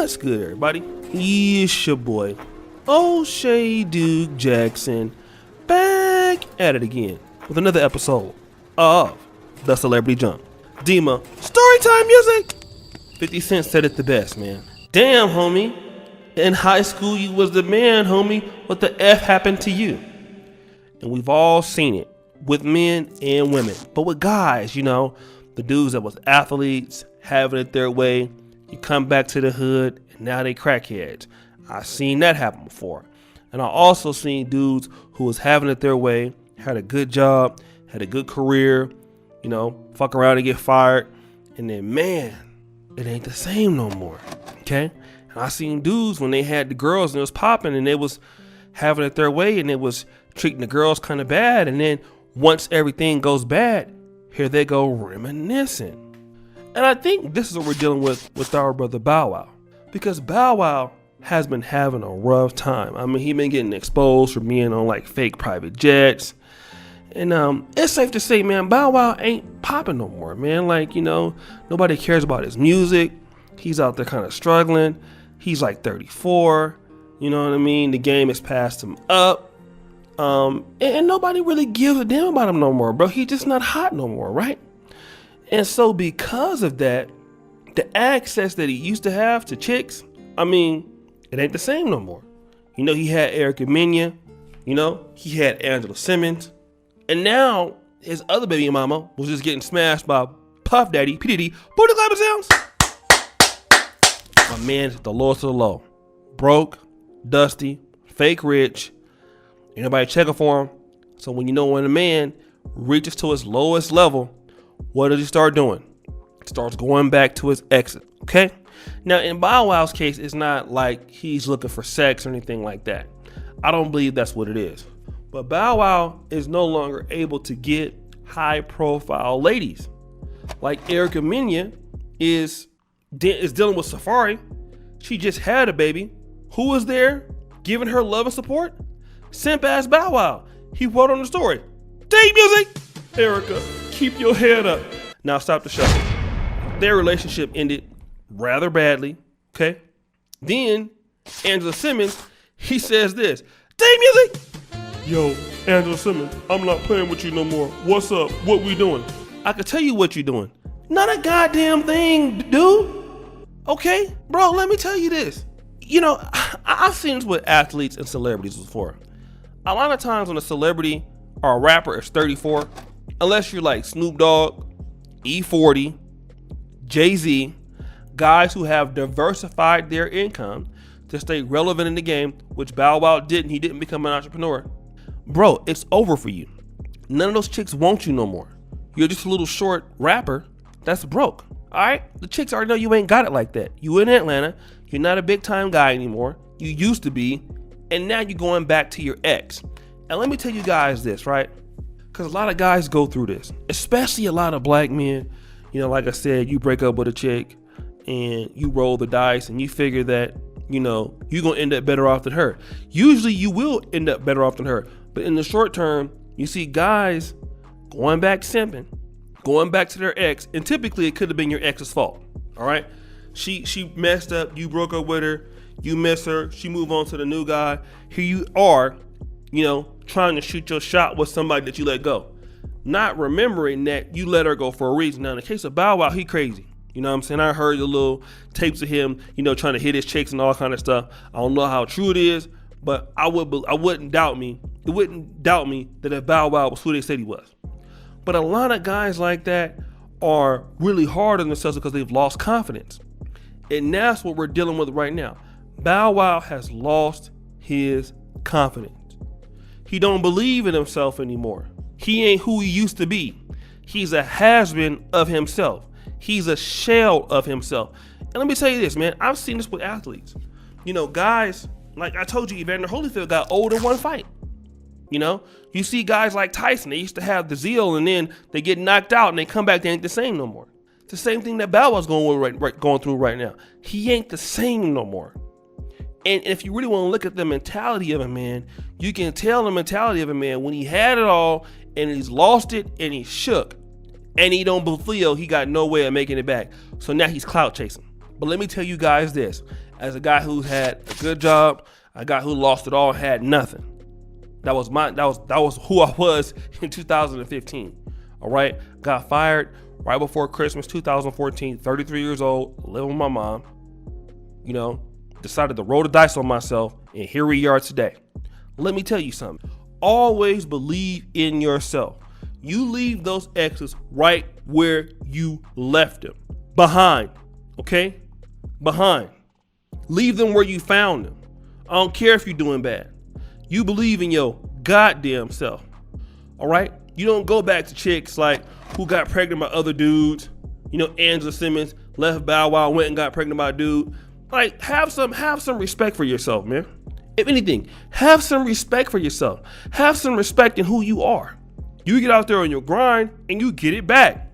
What's good, everybody? It's your boy, O'Shea Duke Jackson, back at it again with another episode of The Celebrity Junk. Dima, storytime music! 50 Cent said it the best, man. Damn, homie. In high school, you was the man, homie. What the F happened to you? And we've all seen it with men and women. But with guys, the dudes that was athletes, having it their way, you come back to the hood, and now they crackheads. I've seen that happen before. And I also seen dudes who was having it their way, had a good job, had a good career, fuck around and get fired. And then, man, it ain't the same no more, okay? And I seen dudes when they had the girls and it was popping and they was having it their way and it was treating the girls kind of bad. And then once everything goes bad, here they go reminiscing. And I think this is what we're dealing with our brother Bow Wow. Because Bow Wow has been having a rough time. I mean, he been getting exposed for being on like fake private jets. And it's safe to say, man, Bow Wow ain't popping no more, man. Like, nobody cares about his music. He's out there kind of struggling. He's like 34. You know what I mean? The game has passed him up. And nobody really gives a damn about him no more, bro. He's just not hot no more, right? And so because of that, the access that he used to have to chicks, I mean, it ain't the same no more. He had Erica Mena, he had Angela Simmons, and now his other baby mama was just getting smashed by Puff Daddy, P. Diddy, booty clapping sounds. My man's at the lowest of the low. Broke, dusty, fake rich, ain't nobody checking for him. So when a man reaches to his lowest level, what does he start doing? He starts going back to his exit, okay? Now, in Bow Wow's case, it's not like he's looking for sex or anything like that. I don't believe that's what it is. But Bow Wow is no longer able to get high-profile ladies. Like Erica Mena is dealing with Safaree. She just had a baby. Who was there giving her love and support? Simp-ass Bow Wow. He wrote on the story. Day music! Erica, keep your head up. Now stop the show. Their relationship ended rather badly, okay? Then, Angela Simmons, he says this. Day music! Yo, Angela Simmons, I'm not playing with you no more. What's up? What we doing? I can tell you what you're doing. Not a goddamn thing, dude. Okay? Bro, let me tell you this. I've seen this with athletes and celebrities before. A lot of times when a celebrity or a rapper is 34, unless you're like Snoop Dogg, E40, Jay-Z, guys who have diversified their income to stay relevant in the game, which Bow Wow didn't. He didn't become an entrepreneur. Bro, it's over for you. None of those chicks want you no more. You're just a little short rapper that's broke. All right? The chicks already know you ain't got it like that. You in Atlanta. You're not a big time guy anymore. You used to be. And now you're going back to your ex. And let me tell you guys this, right? Because a lot of guys go through this, especially a lot of black men. Like I said, you break up with a chick and you roll the dice and you figure that, you're going to end up better off than her. Usually you will end up better off than her. But in the short term, you see guys going back simping, going back to their ex. And typically it could have been your ex's fault. All right. She messed up. You broke up with her. You miss her. She moved on to the new guy. Here you are, trying to shoot your shot with somebody that you let go. Not remembering that you let her go for a reason. Now, in the case of Bow Wow, he crazy. You know what I'm saying? I heard the little tapes of him, trying to hit his chicks and all kind of stuff. I don't know how true it is, but it wouldn't doubt me that if Bow Wow was who they said he was. But a lot of guys like that are really hard on themselves because they've lost confidence. And that's what we're dealing with right now. Bow Wow has lost his confidence. He don't believe in himself anymore. He ain't who he used to be. He's a has-been of himself. He's a shell of himself. And let me tell you this, man. I've seen this with athletes. Guys, like I told you, Evander Holyfield got old in one fight. You see guys like Tyson. They used to have the zeal, and then they get knocked out, and they come back. They ain't the same no more. It's the same thing that Bow Wow's going through right now. He ain't the same no more. And if you really want to look at the mentality of a man, you can tell the mentality of a man when he had it all and he's lost it and he's shook and he don't feel he got no way of making it back. So now he's clout chasing. But let me tell you guys this. as a guy who had a good job, a guy who lost it all and had nothing. That was who I was in 2015. All right, got fired right before Christmas 2014, 33 years old, living with my mom. You know, decided to roll the dice on myself, and here we are today. Let me tell you something. Always believe in yourself. You leave those exes right where you left them. Behind, okay? Behind. Leave them where you found them. I don't care if you're doing bad. You believe in your goddamn self, all right? You don't go back to chicks like who got pregnant by other dudes. You know, Angela Simmons left Bow Wow, went and got pregnant by a dude. Like, have some respect for yourself, man. If anything, have some respect for yourself. Have some respect in who you are. You get out there on your grind and you get it back,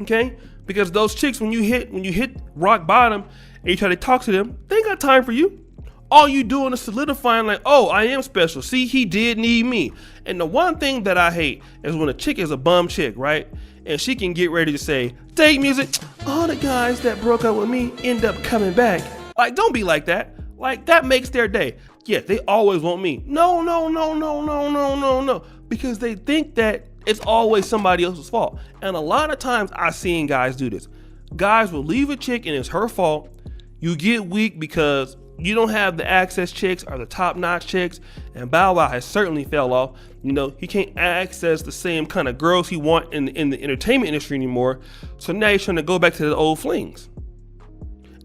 okay? Because those chicks, when you hit rock bottom and you try to talk to them, they ain't got time for you. All you doing is solidifying like, oh, I am special. See, he did need me. And the one thing that I hate is when a chick is a bum chick, right? And she can get ready to say, date music, all the guys that broke up with me end up coming back. Like, don't be like that. Like, that makes their day. Yeah, they always want me. No. Because they think that it's always somebody else's fault. And a lot of times I've seen guys do this. Guys will leave a chick and it's her fault. You get weak because you don't have the access chicks or the top-notch chicks, and Bow Wow has certainly fell off. You know, he can't access the same kind of girls he want in the entertainment industry anymore, so now he's trying to go back to the old flings.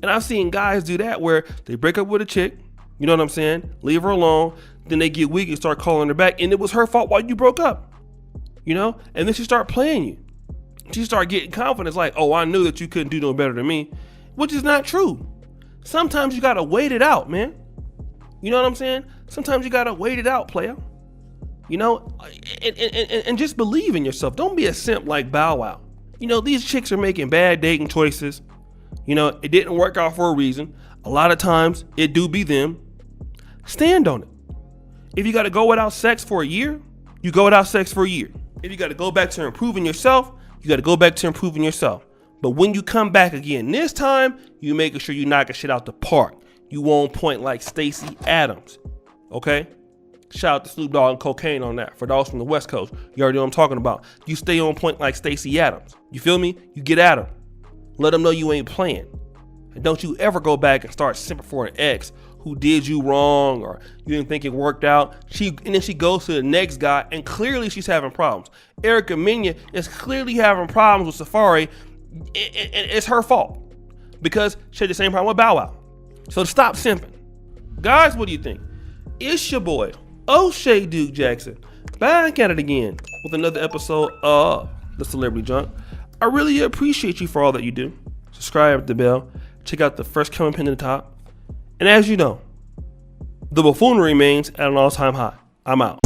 And I've seen guys do that where they break up with a chick, you know what I'm saying, leave her alone, then they get weak and start calling her back, and it was her fault why you broke up, you know, and then she start playing you. She start getting confidence like, oh, I knew that you couldn't do no better than me, which is not true. Sometimes you gotta wait it out, man. You know what I'm saying? Sometimes you gotta wait it out, player. You know, and just believe in yourself. Don't be a simp like Bow Wow. You know, these chicks are making bad dating choices. You know, it didn't work out for a reason. A lot of times, it do be them. Stand on it. If you gotta go without sex for a year, you go without sex for a year. If you gotta go back to improving yourself, you gotta go back to improving yourself. But when you come back again this time, you making sure you knocking shit out the park. You on point like Stacey Adams, okay? Shout out to Snoop Dogg and Cocaine on that. For those from the West Coast, you already know what I'm talking about. You stay on point like Stacey Adams. You feel me? You get at them. Let them know you ain't playing. And don't you ever go back and start simping for an ex who did you wrong or you didn't think it worked out. And then she goes to the next guy and clearly she's having problems. Erica Mena is clearly having problems with Safaree. It's her fault because she had the same problem with Bow Wow. So stop simping. Guys, what do you think? It's your boy, O'Shea Duke Jackson, back at it again with another episode of The Celebrity Junk. I really appreciate you for all that you do. Subscribe, hit the bell, check out the first comment pin at the top. And as you know, the buffoonery remains at an all-time high. I'm out.